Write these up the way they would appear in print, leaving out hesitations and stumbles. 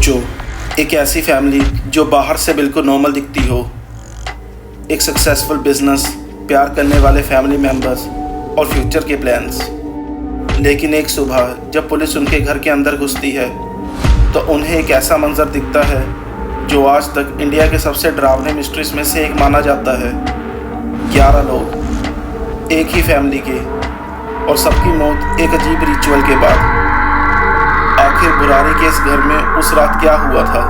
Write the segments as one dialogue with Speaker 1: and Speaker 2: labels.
Speaker 1: सोचो, एक ऐसी फैमिली जो बाहर से बिल्कुल नॉर्मल दिखती हो, एक सक्सेसफुल बिजनेस, प्यार करने वाले फैमिली मेम्बर्स और फ्यूचर के प्लान्स। लेकिन एक सुबह जब पुलिस उनके घर के अंदर घुसती है तो उन्हें एक ऐसा मंजर दिखता है जो आज तक इंडिया के सबसे डरावने मिस्ट्रीज में से एक माना जाता है। 11 लोग एक ही फैमिली के और सबकी मौत एक अजीब रिचुअल के बाद। आखिर बुरारी के इस घर में उस रात क्या हुआ था?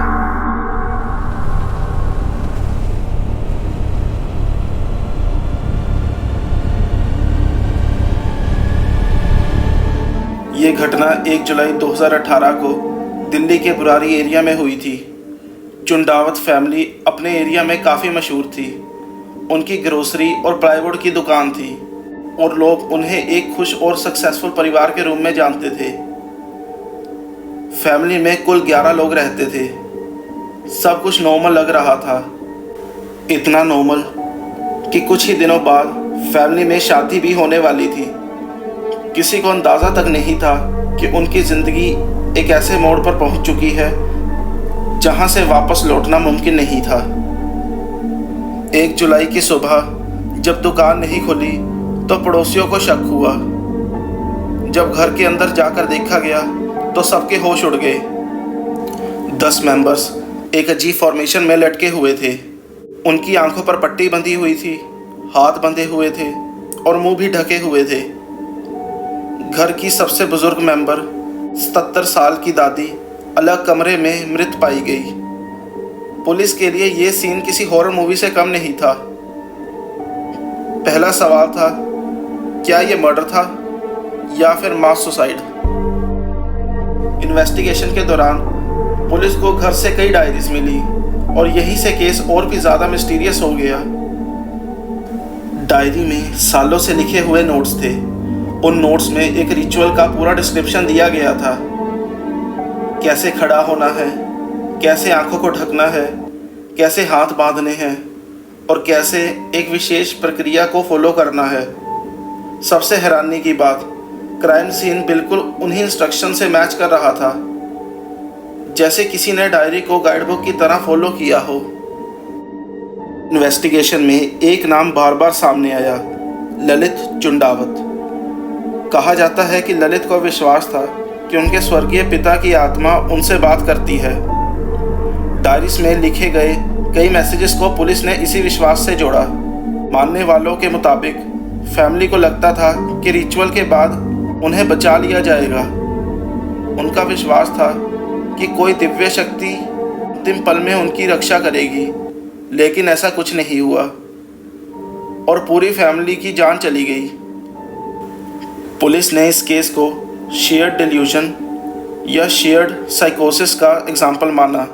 Speaker 1: ये घटना 1 जुलाई 2018 को दिल्ली के बुरारी एरिया में हुई थी। चुंडावत फैमिली अपने एरिया में काफ़ी मशहूर थी। उनकी ग्रोसरी और प्लाईवुड की दुकान थी और लोग उन्हें एक खुश और सक्सेसफुल परिवार के रूप में जानते थे। फैमिली में कुल 11 लोग रहते थे। सब कुछ नॉर्मल लग रहा था, इतना नॉर्मल कि कुछ ही दिनों बाद फैमिली में शादी भी होने वाली थी। किसी को अंदाज़ा तक नहीं था कि उनकी ज़िंदगी एक ऐसे मोड़ पर पहुंच चुकी है जहां से वापस लौटना मुमकिन नहीं था। 1 जुलाई की सुबह जब दुकान नहीं खुली तो पड़ोसियों को शक हुआ। जब घर के अंदर जाकर देखा गया तो सबके होश उड़ गए। 10 मेंबर्स एक अजीब फॉर्मेशन में लटके हुए थे। उनकी आंखों पर पट्टी बंधी हुई थी, हाथ बंधे हुए थे और मुंह भी ढके हुए थे। घर की सबसे बुजुर्ग मेंबर 77 साल की दादी अलग कमरे में मृत पाई गई। पुलिस के लिए ये सीन किसी हॉरर मूवी से कम नहीं था। पहला सवाल था, क्या ये मर्डर था या फिर मास सुसाइड? इन्वेस्टिगेशन के दौरान पुलिस को घर से कई डायरीज मिली और यहीं से केस और भी ज़्यादा मिस्टीरियस हो गया। डायरी में सालों से लिखे हुए नोट्स थे। उन नोट्स में एक रिचुअल का पूरा डिस्क्रिप्शन दिया गया था। कैसे खड़ा होना है, कैसे आंखों को ढकना है, कैसे हाथ बांधने हैं और कैसे एक विशेष प्रक्रिया को फॉलो करना है। सबसे हैरानी की बात, क्राइम सीन बिल्कुल उन्हीं इंस्ट्रक्शन से मैच कर रहा था, जैसे किसी ने डायरी को गाइडबुक की तरह फॉलो किया हो। इन्वेस्टिगेशन में एक नाम बार बार सामने आया, ललित चुंडावत। कहा जाता है कि ललित को विश्वास था कि उनके स्वर्गीय पिता की आत्मा उनसे बात करती है। डायरीज में लिखे गए कई मैसेजेस को पुलिस ने इसी विश्वास से जोड़ा। मानने वालों के मुताबिक फैमिली को लगता था कि रिचुअल के बाद उन्हें बचा लिया जाएगा। उनका विश्वास था कि कोई दिव्य शक्ति अंतिम पल में उनकी रक्षा करेगी, लेकिन ऐसा कुछ नहीं हुआ और पूरी फैमिली की जान चली गई। पुलिस ने इस केस को शेयर्ड डिल्यूजन या शेयर्ड साइकोसिस का एग्जाम्पल माना।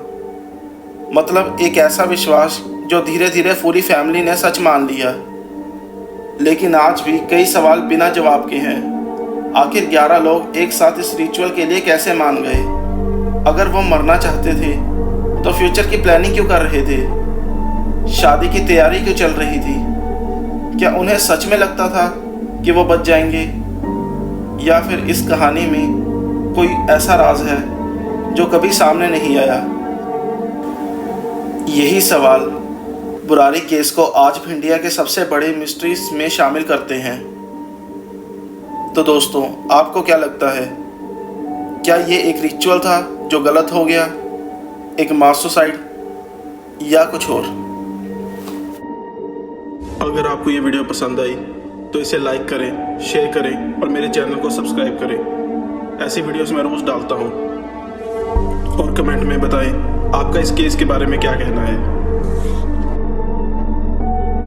Speaker 1: मतलब एक ऐसा विश्वास जो धीरे धीरे पूरी फैमिली ने सच मान लिया। लेकिन आज भी कई सवाल बिना जवाब के हैं। आखिर 11 लोग एक साथ इस रिचुअल के लिए कैसे मान गए? अगर वो मरना चाहते थे तो फ्यूचर की प्लानिंग क्यों कर रहे थे? शादी की तैयारी क्यों चल रही थी? क्या उन्हें सच में लगता था कि वो बच जाएंगे, या फिर इस कहानी में कोई ऐसा राज है जो कभी सामने नहीं आया? यही सवाल बुरारी केस को आज भी इंडिया के सबसे बड़े मिस्ट्रीज में शामिल करते हैं। तो दोस्तों, आपको क्या लगता है? क्या ये एक रिचुअल था जो गलत हो गया, एक मास सुसाइड, या कुछ और? अगर आपको ये वीडियो पसंद आई तो इसे लाइक करें, शेयर करें और मेरे चैनल को सब्सक्राइब करें। ऐसी वीडियोस मैं रोज़ डालता हूँ। और कमेंट में बताएं आपका इस केस के बारे में क्या कहना है।